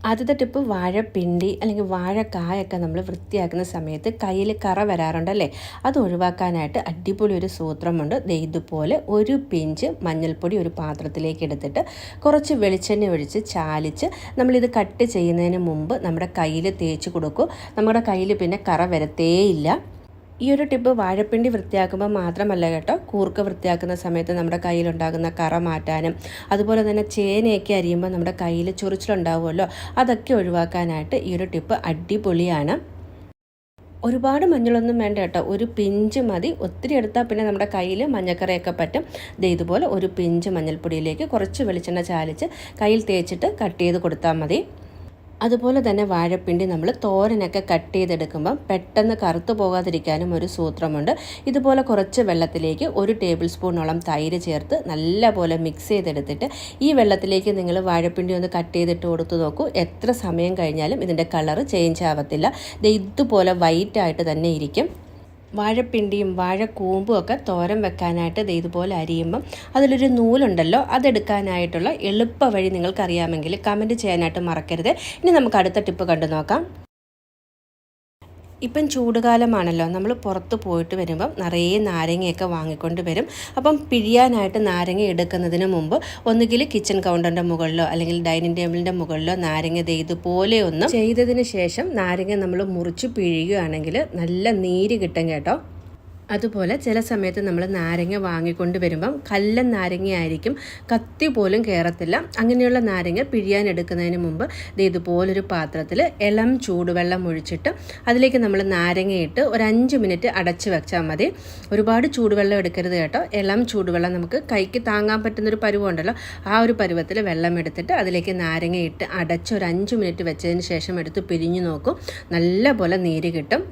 ആദ്യത്തെ ടിപ്പ് വാഴപ്പിണ്ടി അല്ലെങ്കിൽ വാഴക്കായൊക്കെ നമ്മൾ വൃത്തിയാക്കുന്ന സമയത്ത് കയ്യിൽ കറ വരാറുണ്ടല്ലേ, അത് ഒഴിവാക്കാനായിട്ട് അടിപൊളി ഒരു സൂത്രമുണ്ട്. ഇതുപോലെ ഒരു പിഞ്ച് മഞ്ഞൾപ്പൊടി ഒരു പാത്രത്തിലേക്ക് എടുത്തിട്ട് കുറച്ച് വെളിച്ചെണ്ണ ഒഴിച്ച് ചാലിച്ച് നമ്മളിത് കട്ട് ചെയ്യുന്നതിന് മുമ്പ് നമ്മുടെ കയ്യിൽ തേച്ച് കൊടുക്കും. നമ്മുടെ കയ്യിൽ പിന്നെ കറ വരത്തേയില്ല. ഈ ഒരു ടിപ്പ് വാഴപ്പിണ്ടി വൃത്തിയാക്കുമ്പോൾ മാത്രമല്ല കേട്ടോ, കൂർക്ക വൃത്തിയാക്കുന്ന സമയത്ത് നമ്മുടെ കയ്യിലുണ്ടാകുന്ന കറ മാറ്റാനും അതുപോലെ തന്നെ ചേനയൊക്കെ അരിയുമ്പോൾ നമ്മുടെ കയ്യിൽ ചൊറിച്ചിലുണ്ടാവുമല്ലോ, അതൊക്കെ ഒഴിവാക്കാനായിട്ട് ഈ ഒരു ടിപ്പ് അടിപൊളിയാണ്. ഒരുപാട് മഞ്ഞളൊന്നും വേണ്ട കേട്ടോ, ഒരു പിഞ്ച് മതി. ഒത്തിരി എടുത്താൽ പിന്നെ നമ്മുടെ കയ്യിൽ മഞ്ഞക്കറയൊക്കെ പറ്റും. ഇതുപോലെ ഒരു പിഞ്ച് മഞ്ഞൾപ്പൊടിയിലേക്ക് കുറച്ച് വെളിച്ചെണ്ണ ചാലിച്ച് കയ്യിൽ തേച്ചിട്ട് കട്ട് ചെയ്ത് കൊടുത്താൽ മതി. അതുപോലെ തന്നെ വാഴപ്പിണ്ടി നമ്മൾ തോരനൊക്കെ കട്ട് ചെയ്തെടുക്കുമ്പം പെട്ടെന്ന് കറുത്തു പോകാതിരിക്കാനും ഒരു സൂത്രമുണ്ട്. ഇതുപോലെ കുറച്ച് വെള്ളത്തിലേക്ക് 1 ടേബിൾ സ്പൂണോളം തൈര് ചേർത്ത് നല്ലപോലെ മിക്സ് ചെയ്തെടുത്തിട്ട് ഈ വെള്ളത്തിലേക്ക് നിങ്ങൾ വാഴപ്പിണ്ടി ഒന്ന് കട്ട് ചെയ്തിട്ട് കൊടുത്തു നോക്കൂ. എത്ര സമയം കഴിഞ്ഞാലും ഇതിൻ്റെ കളറ് ചേഞ്ച് ആവത്തില്ല. ഇതുപോലെ വൈറ്റായിട്ട് തന്നെ ഇരിക്കും. വാഴപ്പിണ്ടിയും വാഴക്കൂമ്പും ഒക്കെ തോരൻ വെക്കാനായിട്ട് ഇതുപോലെ അരിയുമ്പം അതിലൊരു നൂലുണ്ടല്ലോ, അതെടുക്കാനായിട്ടുള്ള എളുപ്പ വഴി നിങ്ങൾക്കറിയാമെങ്കിൽ കമൻറ്റ് ചെയ്യാനായിട്ട് മറക്കരുത്. ഇനി നമുക്ക് അടുത്ത ടിപ്പ് കണ്ടു നോക്കാം. ഇപ്പം ചൂടുകാലമാണല്ലോ, നമ്മൾ പുറത്ത് പോയിട്ട് വരുമ്പം നിറയെ നാരങ്ങയൊക്കെ വാങ്ങിക്കൊണ്ട് വരും. അപ്പം പിഴിയാനായിട്ട് നാരങ്ങ എടുക്കുന്നതിന് മുമ്പ് ഒന്നുകിൽ കിച്ചൺ കൗണ്ടറിൻ്റെ മുകളിലോ അല്ലെങ്കിൽ ഡൈനിങ് ടേബിളിൻ്റെ മുകളിലോ നാരങ്ങ ഇതുപോലെ ഒന്ന് ചെയ്തതിന് ശേഷം നാരങ്ങ നമ്മൾ മുറിച്ച് പിഴിയുകയാണെങ്കിൽ നല്ല നീര് കിട്ടും കേട്ടോ. അതുപോലെ ചില സമയത്ത് നമ്മൾ നാരങ്ങ വാങ്ങിക്കൊണ്ട് വരുമ്പം കല്ലൻ നാരങ്ങയായിരിക്കും, കത്തി പോലും കയറത്തില്ല. അങ്ങനെയുള്ള നാരങ്ങ പിഴിയാൻ എടുക്കുന്നതിന് മുമ്പ് ഇതുപോലൊരു പാത്രത്തിൽ ഇളം ചൂടുവെള്ളം ഒഴിച്ചിട്ട് അതിലേക്ക് നമ്മൾ നാരങ്ങയിട്ട് ഒരു 5 മിനിറ്റ് അടച്ച് വെച്ചാൽ മതി. ഒരുപാട് ചൂടുവെള്ളം എടുക്കരുത് കേട്ടോ. ഇളം ചൂടുവെള്ളം നമുക്ക് കൈക്ക് താങ്ങാൻ പറ്റുന്നൊരു പരുവമുണ്ടല്ലോ, ആ ഒരു പരുവത്തിൽ വെള്ളം എടുത്തിട്ട് അതിലേക്ക് നാരങ്ങയിട്ട് അടച്ച് ഒരു 5 മിനിറ്റ് വെച്ചതിന് ശേഷം എടുത്ത് പിരിഞ്ഞു നോക്കും. നല്ല പോലെ നീര് കിട്ടും.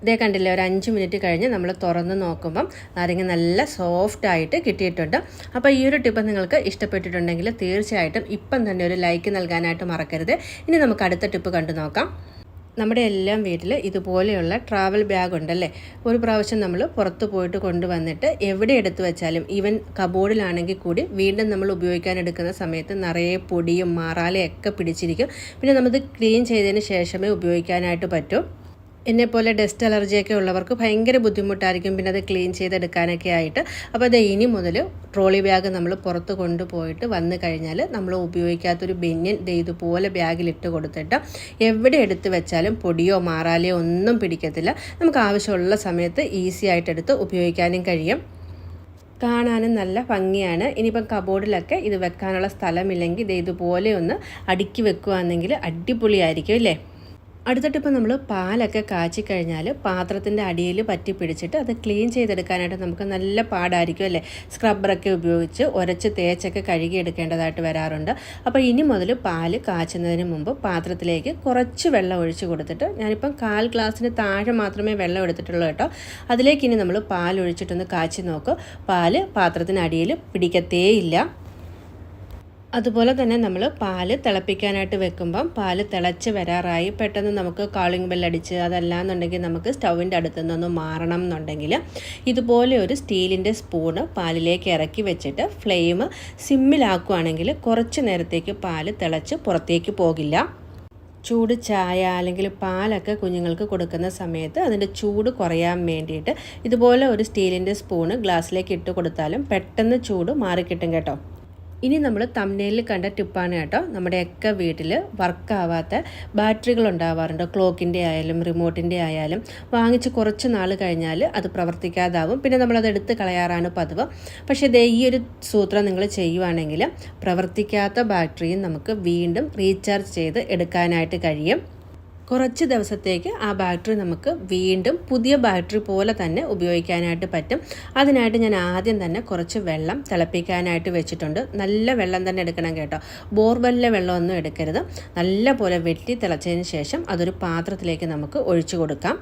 ഇതേ കണ്ടില്ലേ, ഒരു 5 മിനിറ്റ് കഴിഞ്ഞ് നമ്മൾ തുറന്ന് നോക്കുമ്പം നാരങ്ങ നല്ല സോഫ്റ്റായിട്ട് കിട്ടിയിട്ടുണ്ട്. അപ്പോൾ ഈ ഒരു ടിപ്പ് നിങ്ങൾക്ക് ഇഷ്ടപ്പെട്ടിട്ടുണ്ടെങ്കിൽ തീർച്ചയായിട്ടും ഇപ്പം തന്നെ ഒരു ലൈക്ക് നൽകാനായിട്ട് മറക്കരുത്. ഇനി നമുക്ക് അടുത്ത ടിപ്പ് കണ്ടു നോക്കാം. നമ്മുടെ എല്ലാം വീട്ടിൽ ഇതുപോലെയുള്ള ട്രാവൽ ബാഗ് ഉണ്ടല്ലേ. ഒരു പ്രാവശ്യം നമ്മൾ പുറത്ത് പോയിട്ട് കൊണ്ടുവന്നിട്ട് എവിടെ എടുത്തു വെച്ചാലും, ഈവൻ കബോർഡിലാണെങ്കിൽ കൂടി വീണ്ടും നമ്മൾ ഉപയോഗിക്കാൻ എടുക്കുന്ന സമയത്ത് നിറയെ പൊടിയും മാറാലയൊക്കെ പിടിച്ചിരിക്കും. പിന്നെ നമുക്ക് ക്ലീൻ ചെയ്തതിന് ശേഷമേ ഉപയോഗിക്കാനായിട്ട് പറ്റൂ. എന്നെപ്പോലെ ഡസ്റ്റ് അലർജിയൊക്കെ ഉള്ളവർക്ക് ഭയങ്കര ബുദ്ധിമുട്ടായിരിക്കും പിന്നെ അത് ക്ലീൻ ചെയ്തെടുക്കാനൊക്കെ ആയിട്ട്. അപ്പോൾ അത് ഇനി മുതൽ ട്രോളി ബാഗ് നമ്മൾ പുറത്ത് കൊണ്ടുപോയിട്ട് വന്നു കഴിഞ്ഞാൽ നമ്മൾ ഉപയോഗിക്കാത്തൊരു ബനിയൻ ഇതുപോലെ ബാഗിലിട്ട് കൊടുത്തിട്ട് എവിടെ എടുത്ത് വെച്ചാലും പൊടിയോ മാറാലയോ ഒന്നും പിടിക്കത്തില്ല. നമുക്ക് ആവശ്യമുള്ള സമയത്ത് ഈസി ആയിട്ട് എടുത്ത് ഉപയോഗിക്കാനും കഴിയും. കാണാനും നല്ല ഭംഗിയാണ്. ഇനിയിപ്പം കബോർഡിലൊക്കെ ഇത് വെക്കാനുള്ള സ്ഥലമില്ലെങ്കിൽ ഇതുപോലെ ഒന്ന് അടുക്കി വെക്കുകയാണെങ്കിൽ അടിപൊളിയായിരിക്കും അല്ലേ. അടുത്തിട്ടിപ്പോൾ നമ്മൾ പാലൊക്കെ കാച്ചി കഴിഞ്ഞാൽ പാത്രത്തിൻ്റെ അടിയിൽ പറ്റി പിടിച്ചിട്ട് അത് ക്ലീൻ ചെയ്തെടുക്കാനായിട്ട് നമുക്ക് നല്ല പാടായിരിക്കും അല്ലേ. സ്ക്രബ്ബറൊക്കെ ഉപയോഗിച്ച് ഉരച്ച് തേച്ചൊക്കെ കഴുകിയെടുക്കേണ്ടതായിട്ട് വരാറുണ്ട്. അപ്പോൾ ഇനി മുതൽ പാല് കാച്ചുന്നതിന് മുമ്പ് പാത്രത്തിലേക്ക് കുറച്ച് വെള്ളം ഒഴിച്ച് കൊടുത്തിട്ട്, ഞാനിപ്പം 1/4 ഗ്ലാസ്സിന് താഴെ മാത്രമേ വെള്ളം എടുത്തിട്ടുള്ളൂ കേട്ടോ, അതിലേക്ക് ഇനി നമ്മൾ പാലൊഴിച്ചിട്ടൊന്ന് കാച്ചി നോക്കും. പാല് പാത്രത്തിനടിയിൽ പിടിക്കത്തേയില്ല. അതുപോലെ തന്നെ നമ്മൾ പാല് തിളപ്പിക്കാനായിട്ട് വെക്കുമ്പം പാല് തിളച്ച് വരാറായി പെട്ടെന്ന് നമുക്ക് കാളിംഗ് ബെല്ലടിച്ച് അതല്ലാന്നുണ്ടെങ്കിൽ നമുക്ക് സ്റ്റൗവിൻ്റെ അടുത്തു നിന്നൊന്ന് മാറണം എന്നുണ്ടെങ്കിൽ ഇതുപോലെ ഒരു സ്റ്റീലിൻ്റെ സ്പൂണ് പാലിലേക്ക് ഇറക്കി വെച്ചിട്ട് ഫ്ലെയിം സിമ്മിലാക്കുകയാണെങ്കിൽ കുറച്ച് നേരത്തേക്ക് പാല് തിളച്ച് പുറത്തേക്ക് പോകില്ല. ചൂട് ചായ അല്ലെങ്കിൽ പാലൊക്കെ കുഞ്ഞുങ്ങൾക്ക് കൊടുക്കുന്ന സമയത്ത് അതിൻ്റെ ചൂട് കുറയാൻ വേണ്ടിയിട്ട് ഇതുപോലെ ഒരു സ്റ്റീലിൻ്റെ സ്പൂണ് ഗ്ലാസ്സിലേക്ക് ഇട്ട് കൊടുത്താലും പെട്ടെന്ന് ചൂട് മാറിക്കിട്ടും കേട്ടോ. ഇനി നമ്മൾ തംബ്നെയിലിൽ കണ്ട ടിപ്പാണ് കേട്ടോ. നമ്മുടെയൊക്കെ വീട്ടിൽ വർക്കാവാത്ത ബാറ്ററികൾ ഉണ്ടാവാറുണ്ട്. ക്ലോക്കിൻ്റെ ആയാലും റിമോട്ടിൻ്റെ ആയാലും വാങ്ങിച്ച് കുറച്ച് നാൾ കഴിഞ്ഞാൽ അത് പ്രവർത്തിക്കാതാവും. പിന്നെ നമ്മളത് എടുത്ത് കളയാറാണ് പതിവ്. പക്ഷേ ഈ ഒരു സൂത്രം നിങ്ങൾ ചെയ്യുവാണെങ്കിൽ പ്രവർത്തിക്കാത്ത ബാറ്ററിയും നമുക്ക് വീണ്ടും റീചാർജ് ചെയ്ത് എടുക്കാനായിട്ട് കഴിയും. കുറച്ച് ദിവസത്തേക്ക് ആ ബാറ്ററി നമുക്ക് വീണ്ടും പുതിയ ബാറ്ററി പോലെ തന്നെ ഉപയോഗിക്കാനായിട്ട് പറ്റും. അതിനായിട്ട് ഞാൻ ആദ്യം തന്നെ കുറച്ച് വെള്ളം തിളപ്പിക്കാനായിട്ട് വെച്ചിട്ടുണ്ട്. നല്ല വെള്ളം തന്നെ എടുക്കണം കേട്ടോ, ബോർവെല്ലിലെ വെള്ളമൊന്നും എടുക്കരുത്. നല്ല പോലെ വെട്ടി തിളച്ചതിന് ശേഷം അതൊരു പാത്രത്തിലേക്ക് നമുക്ക് ഒഴിച്ചു കൊടുക്കാം.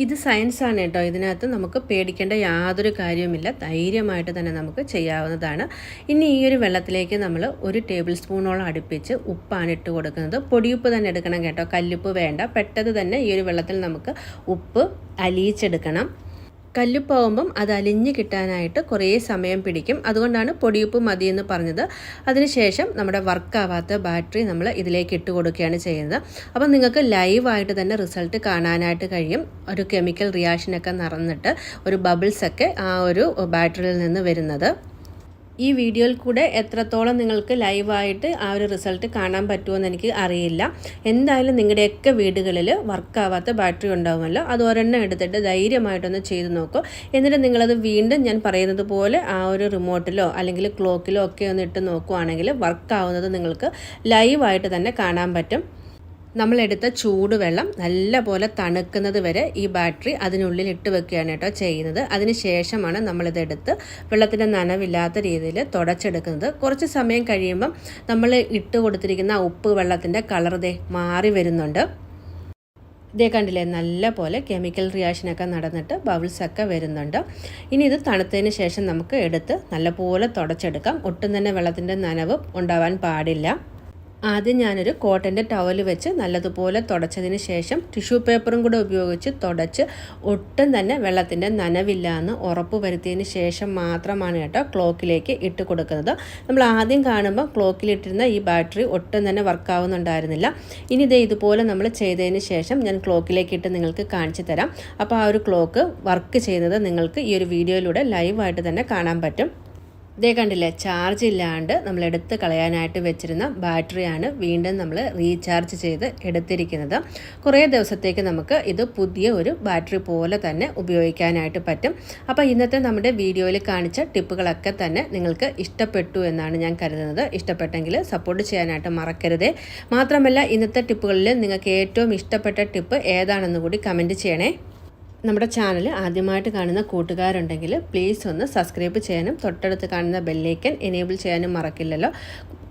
ഇത് സയൻസാണ് കേട്ടോ. ഇതിനകത്ത് നമുക്ക് പേടിക്കേണ്ട യാതൊരു കാര്യവുമില്ല. ധൈര്യമായിട്ട് തന്നെ നമുക്ക് ചെയ്യാവുന്നതാണ്. ഇനി ഈ ഒരു വെള്ളത്തിലേക്ക് നമ്മൾ 1 ടേബിൾ സ്പൂണോളം അടുപ്പിച്ച് ഉപ്പാണ് ഇട്ട് കൊടുക്കുന്നത്. പൊടിയുപ്പ് തന്നെ എടുക്കണം കേട്ടോ, കല്ലുപ്പ് വേണ്ട. പെട്ടെന്ന് തന്നെ ഈ ഒരു വെള്ളത്തിൽ നമുക്ക് ഉപ്പ് അലിയിച്ചെടുക്കണം. കല്ലുപ്പാവുമ്പം അത് അലിഞ്ഞ് കിട്ടാനായിട്ട് കുറേ സമയം പിടിക്കും. അതുകൊണ്ടാണ് പൊടിയുപ്പ് മതിയെന്ന് പറഞ്ഞത്. അതിനുശേഷം നമ്മുടെ വർക്കാവാത്ത ബാറ്ററി നമ്മൾ ഇതിലേക്ക് ഇട്ട് കൊടുക്കുകയാണ് ചെയ്യുന്നത്. അപ്പം നിങ്ങൾക്ക് ലൈവായിട്ട് തന്നെ റിസൾട്ട് കാണാനായിട്ട് കഴിയും. ഒരു കെമിക്കൽ റിയാക്ഷനൊക്കെ നടന്നിട്ട് ഒരു ബബിൾസൊക്കെ ആ ഒരു ബാറ്ററിയിൽ നിന്ന് വരുന്നത്. ഈ വീഡിയോയിൽ കൂടെ എത്രത്തോളം നിങ്ങൾക്ക് ലൈവായിട്ട് ആ ഒരു റിസൾട്ട് കാണാൻ പറ്റുമെന്ന് എനിക്ക് അറിയില്ല. എന്തായാലും നിങ്ങളുടെയൊക്കെ വീടുകളിൽ വർക്കാവാത്ത ബാറ്ററി ഉണ്ടാവുമല്ലോ, അത് ഒരെണ്ണം എടുത്തിട്ട് ധൈര്യമായിട്ടൊന്ന് ചെയ്ത് നോക്കൂ. എന്നിട്ട് നിങ്ങളത് വീണ്ടും ഞാൻ പറയുന്നത് പോലെ ആ ഒരു റിമോട്ടിലോ അല്ലെങ്കിൽ ക്ലോക്കിലോ ഒക്കെ ഒന്ന് ഇട്ട് നോക്കുവാണെങ്കിൽ വർക്കാവുന്നത് നിങ്ങൾക്ക് ലൈവായിട്ട് തന്നെ കാണാൻ പറ്റും. നമ്മളെടുത്ത ചൂടുവെള്ളം നല്ല പോലെ തണുക്കുന്നത് വരെ ഈ ബാറ്ററി അതിനുള്ളിൽ ഇട്ട് വെക്കുകയാണ് കേട്ടോ ചെയ്യുന്നത്. അതിന് ശേഷമാണ് നമ്മളിതെടുത്ത് വെള്ളത്തിൻ്റെ നനവില്ലാത്ത രീതിയിൽ തുടച്ചെടുക്കുന്നത്. കുറച്ച് സമയം കഴിയുമ്പം നമ്മൾ ഇട്ട് കൊടുത്തിരിക്കുന്ന ഉപ്പ് വെള്ളത്തിൻ്റെ കളർ മാറി വരുന്നുണ്ട്. ഇതേ കണ്ടില്ലേ, നല്ല പോലെ കെമിക്കൽ റിയാക്ഷനൊക്കെ നടന്നിട്ട് ബബിൾസൊക്കെ വരുന്നുണ്ട്. ഇനി ഇത് തണുത്തതിന് ശേഷം നമുക്ക് എടുത്ത് നല്ലപോലെ തുടച്ചെടുക്കാം. ഒട്ടും തന്നെ വെള്ളത്തിൻ്റെ നനവ് ഉണ്ടാവാൻ പാടില്ല. ആദ്യം ഞാനൊരു കോട്ടൻ്റെ ടവൽ വെച്ച് നല്ലതുപോലെ തുടച്ചതിന് ശേഷം ടിഷ്യൂ പേപ്പറും കൂടെ ഉപയോഗിച്ച് തുടച്ച് ഒട്ടും തന്നെ വെള്ളത്തിൻ്റെ നനവില്ല എന്ന് ഉറപ്പ് വരുത്തിയതിന് ശേഷം മാത്രമാണ് കേട്ടോ ക്ലോക്കിലേക്ക് ഇട്ട് കൊടുക്കുന്നത്. നമ്മൾ ആദ്യം കാണുമ്പോൾ ക്ലോക്കിലിട്ടിരുന്ന ഈ ബാറ്ററി ഒട്ടും തന്നെ വർക്കാവുന്നുണ്ടായിരുന്നില്ല. ഇനി ഇതുപോലെ നമ്മൾ ചെയ്തതിന് ശേഷം ഞാൻ ക്ലോക്കിലേക്ക് ഇട്ട് നിങ്ങൾക്ക് കാണിച്ചു തരാം. അപ്പോൾ ആ ഒരു ക്ലോക്ക് വർക്ക് ചെയ്യുന്നത് നിങ്ങൾക്ക് ഈ ഒരു വീഡിയോയിലൂടെ ലൈവായിട്ട് തന്നെ കാണാൻ പറ്റും. ഇതേ കണ്ടില്ലേ, ചാർജ് ഇല്ലാണ്ട് നമ്മൾ എടുത്ത് കളയാനായിട്ട് വെച്ചിരുന്ന ബാറ്ററിയാണ് വീണ്ടും നമ്മൾ റീചാർജ് ചെയ്ത് എടുത്തിരിക്കുന്നത്. കുറേ ദിവസത്തേക്ക് നമുക്ക് ഇത് പുതിയ ഒരു ബാറ്ററി പോലെ തന്നെ ഉപയോഗിക്കാനായിട്ട് പറ്റും. അപ്പോൾ ഇന്നത്തെ നമ്മുടെ വീഡിയോയിൽ കാണിച്ച ടിപ്പുകളൊക്കെ തന്നെ നിങ്ങൾക്ക് ഇഷ്ടപ്പെട്ടു എന്നാണ് ഞാൻ കരുതുന്നത്. ഇഷ്ടപ്പെട്ടെങ്കിൽ സപ്പോർട്ട് ചെയ്യാനായിട്ട് മറക്കരുതേ. മാത്രമല്ല ഇന്നത്തെ ടിപ്പുകളിൽ നിങ്ങൾക്ക് ഏറ്റവും ഇഷ്ടപ്പെട്ട ടിപ്പ് ഏതാണെന്ന് കൂടി കമൻറ്റ് ചെയ്യണേ. നമ്മുടെ ചാനൽ ആദ്യമായിട്ട് കാണുന്ന കൂട്ടുകാരുണ്ടെങ്കിൽ പ്ലീസ് ഒന്ന് സബ്സ്ക്രൈബ് ചെയ്യാനും തൊട്ടടുത്ത് കാണുന്ന ബെല്ലൈക്കൻ എനേബിൾ ചെയ്യാനും മറക്കില്ലല്ലോ.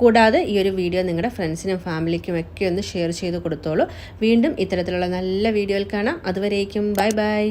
കൂടാതെ ഈ ഒരു വീഡിയോ നിങ്ങളുടെ ഫ്രണ്ട്സിനും ഫാമിലിക്കും ഒക്കെ ഒന്ന് ഷെയർ ചെയ്ത് കൊടുത്തോളൂ. വീണ്ടും ഇത്തരത്തിലുള്ള നല്ല വീഡിയോയിൽ കാണാം. അതുവരേക്കും ബൈ ബൈ.